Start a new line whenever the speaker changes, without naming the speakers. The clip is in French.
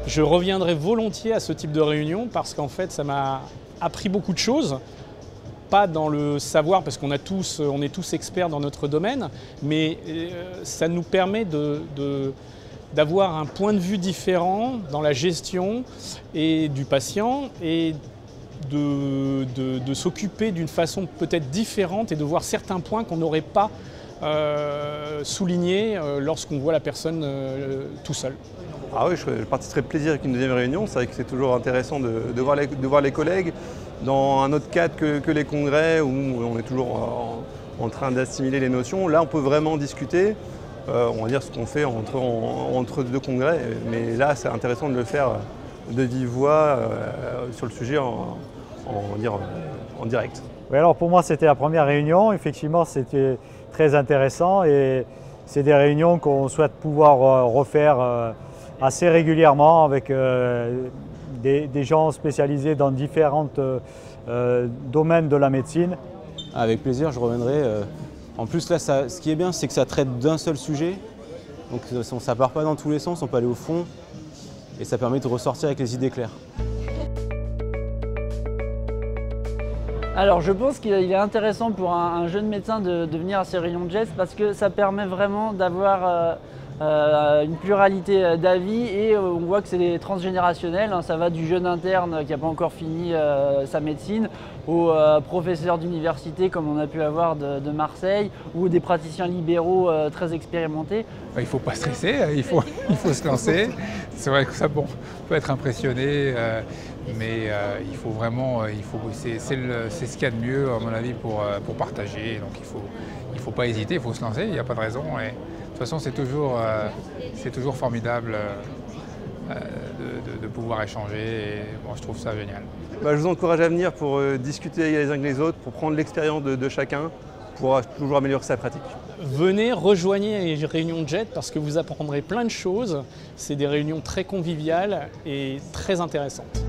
Je reviendrai volontiers à ce type de réunion parce qu'en fait, ça m'a appris beaucoup de choses. Pas dans le savoir, parce on est tous experts dans notre domaine, mais ça nous permet d'avoir un point de vue différent dans la gestion et du patient et de s'occuper d'une façon peut-être différente et de voir certains points qu'on n'aurait pas soulignés lorsqu'on voit la personne tout seul.
Ah oui, je participerai plaisir avec une deuxième réunion. C'est vrai que c'est toujours intéressant de voir les collègues dans un autre cadre que les congrès où on est toujours en train d'assimiler les notions. Là, on peut vraiment discuter, on va dire ce qu'on fait entre deux congrès. Mais là, c'est intéressant de le faire de vive voix sur le sujet en direct.
Oui, alors pour moi, c'était la première réunion. Effectivement, c'était très intéressant et c'est des réunions qu'on souhaite pouvoir refaire assez régulièrement avec des gens spécialisés dans différents domaines de la médecine.
Avec plaisir, je reviendrai. En plus, là, ce qui est bien, c'est que ça traite d'un seul sujet. Donc ça ne part pas dans tous les sens, on peut aller au fond et ça permet de ressortir avec les idées claires.
Alors je pense qu'il est intéressant pour un jeune médecin de venir à ces réunions de GES parce que ça permet vraiment d'avoir une pluralité d'avis et on voit que c'est transgénérationnel, hein, ça va du jeune interne qui n'a pas encore fini sa médecine aux professeurs d'université comme on a pu avoir de Marseille ou des praticiens libéraux très expérimentés.
Il ne faut pas stresser, il faut se lancer. C'est vrai que ça peut être impressionné, mais il faut vraiment, c'est ce qu'il y a de mieux à mon avis pour partager. Donc il faut pas hésiter, il faut se lancer, il n'y a pas de raison. Et, de toute façon, c'est toujours formidable de pouvoir échanger et bon, je trouve ça génial.
Je vous encourage à venir pour discuter les uns avec les autres, pour prendre l'expérience de chacun, pour toujours améliorer sa pratique.
Venez, rejoignez les réunions de GET parce que vous apprendrez plein de choses. C'est des réunions très conviviales et très intéressantes.